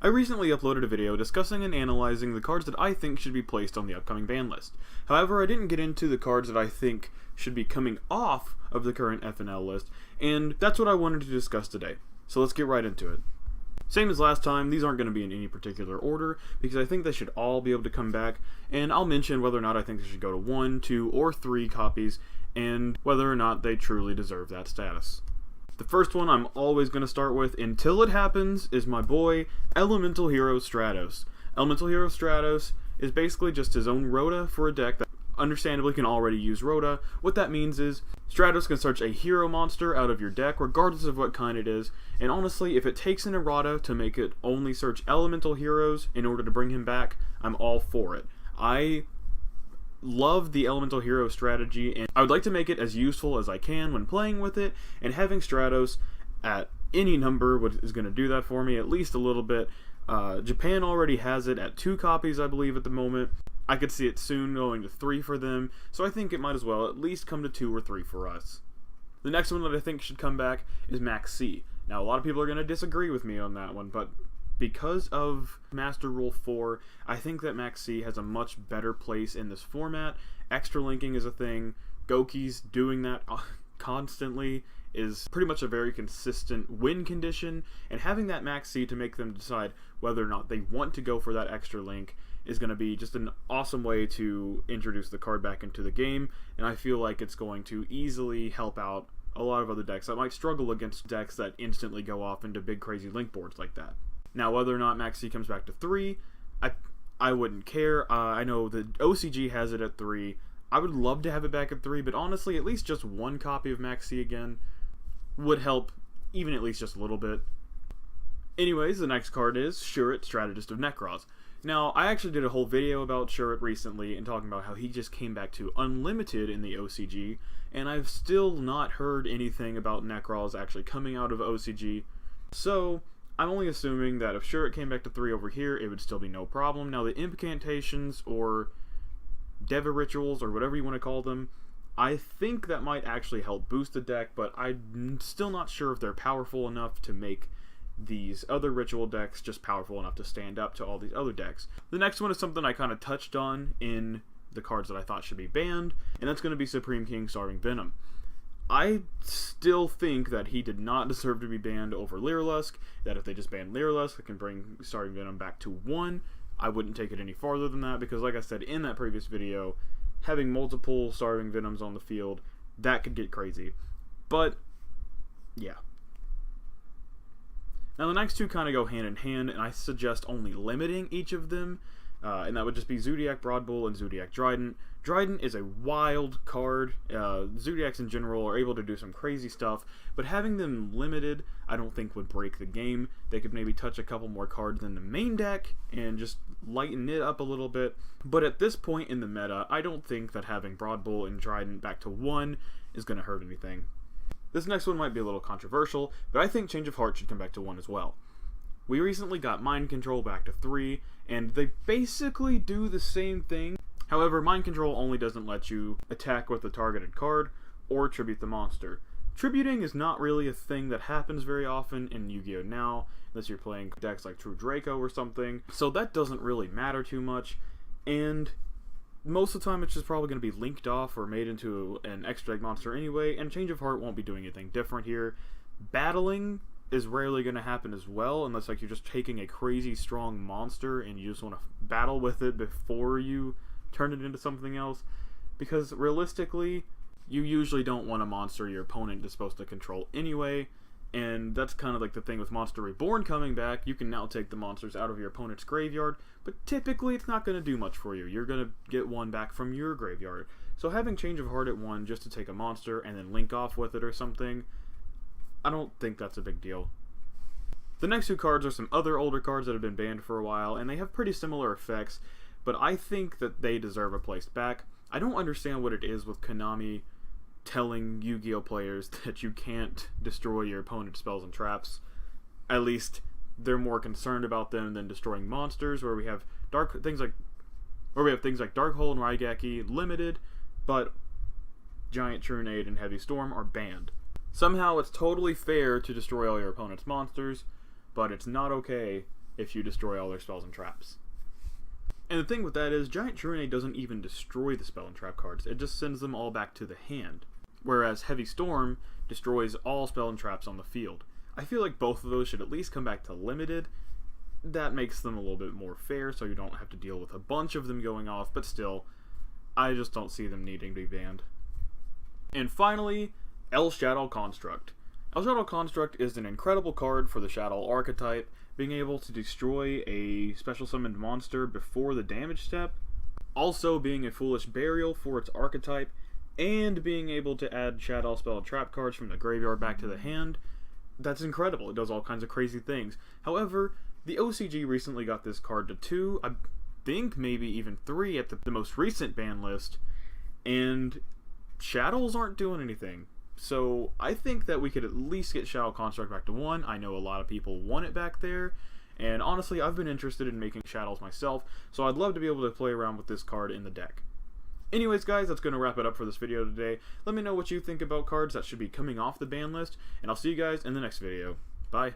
I recently uploaded a video discussing and analyzing the cards that I think should be placed on the upcoming ban list. However, I didn't get into the cards that I think should be coming off of the current FNL list, and that's what I wanted to discuss today. So let's get right into it. Same as last time, these aren't going to be in any particular order, because I think they should all be able to come back, and I'll mention whether or not I think they should go to 1, 2, or 3 copies, and whether or not they truly deserve that status. The first one I'm always going to start with, until it happens, is my boy, Elemental Hero Stratos. Elemental Hero Stratos is basically just his own Rhoda for a deck that understandably can already use Rhoda. What that means is, Stratos can search a hero monster out of your deck, regardless of what kind it is, and honestly, if it takes an errata to make it only search elemental heroes in order to bring him back, I'm all for it. I love the elemental hero strategy, and I would like to make it as useful as I can when playing with it, and having Stratos at any number is going to do that for me, at least a little bit. Japan already has it at 2 copies, I believe, at the moment. I could see it soon going to 3 for them, so I think it might as well at least come to 2 or 3 for us. The next one that I think should come back is Max C. Now, a lot of people are going to disagree with me on that one, but because of Master Rule 4, I think that Max C has a much better place in this format. Extra linking is a thing. Goki's doing that constantly is pretty much a very consistent win condition, and having that Max C to make them decide whether or not they want to go for that extra link is going to be just an awesome way to introduce the card back into the game, and I feel like it's going to easily help out a lot of other decks that might struggle against decks that instantly go off into big crazy link boards like that. Now, whether or not Max C comes back to 3, I wouldn't care. I know the OCG has it at 3. I would love to have it back at 3, but honestly, at least just 1 copy of Max C again would help, even at least just a little bit. Anyways, the next card is Shuret, Strategist of Nekroz. Now, I actually did a whole video about Shuret recently and talking about how he just came back to Unlimited in the OCG, and I've still not heard anything about Nekroz actually coming out of OCG, so I'm only assuming that if Shuret came back to 3 over here, it would still be no problem. Now, the incantations or Deva rituals, or whatever you want to call them, I think that might actually help boost the deck, but I'm still not sure if they're powerful enough to make these other ritual decks just powerful enough to stand up to all these other decks. The next one is something I kind of touched on in the cards that I thought should be banned, and that's going to be Supreme King Starving Venom. I still think that he did not deserve to be banned over Lyrilusk, that if they just banned Lyrilusk, it can bring Starving Venom back to 1. I wouldn't take it any farther than that, because like I said in that previous video, having multiple Starving Venoms on the field, that could get crazy. But, yeah. Now the next two kind of go hand in hand, and I suggest only limiting each of them, and that would just be Zoodiac Broadbull and Zoodiac Dryden. Dryden is a wild card. Zoodiacs in general are able to do some crazy stuff, but having them limited I don't think would break the game. They could maybe touch a couple more cards in the main deck and just lighten it up a little bit, but at this point in the meta, I don't think that having Broadbull and Dryden back to 1 is going to hurt anything. This next one might be a little controversial, but I think Change of Heart should come back to 1 as well. We recently got Mind Control back to 3, and they basically do the same thing. However, Mind Control only doesn't let you attack with a targeted card or tribute the monster. Tributing is not really a thing that happens very often in Yu-Gi-Oh! Now, unless you're playing decks like True Draco or something, so that doesn't really matter too much, and most of the time it's just probably going to be linked off or made into an extra egg monster anyway, and Change of Heart won't be doing anything different here. Battling is rarely going to happen as well, unless like you're just taking a crazy strong monster and you just want to battle with it before you turn it into something else, because realistically, you usually don't want a monster your opponent is supposed to control anyway, and that's kind of like the thing with Monster Reborn coming back. You can now take the monsters out of your opponent's graveyard, but typically it's not going to do much for you. You're going to get one back from your graveyard. So having Change of Heart at 1 just to take a monster and then link off with it or something, I don't think that's a big deal. The next 2 cards are some other older cards that have been banned for a while, and they have pretty similar effects, but I think that they deserve a place back. I don't understand what it is with Konami telling Yu-Gi-Oh! Players that you can't destroy your opponent's spells and traps. At least they're more concerned about them than destroying monsters, where we have things like Dark Hole and Raigeki limited, but Giant Trunade and Heavy Storm are banned. Somehow it's totally fair to destroy all your opponent's monsters, but it's not okay if you destroy all their spells and traps. And the thing with that is, Giant Trunei doesn't even destroy the spell and trap cards, it just sends them all back to the hand. Whereas Heavy Storm destroys all spell and traps on the field. I feel like both of those should at least come back to limited. That makes them a little bit more fair, so you don't have to deal with a bunch of them going off, but still, I just don't see them needing to be banned. And finally, El Shadow Construct. El Shadow Construct is an incredible card for the Shadow archetype, being able to destroy a special summoned monster before the damage step, also being a Foolish Burial for its archetype, and being able to add Shadow spell and trap cards from the graveyard back to the hand. That's incredible. It does all kinds of crazy things. However, the OCG recently got this card to 2, I think maybe even 3 at the most recent ban list, and Shadows aren't doing anything. So I think that we could at least get Shadow Construct back to 1. I know a lot of people want it back there, and honestly, I've been interested in making Shadows myself, so I'd love to be able to play around with this card in the deck. Anyways, guys, that's going to wrap it up for this video today. Let me know what you think about cards that should be coming off the ban list, and I'll see you guys in the next video. Bye.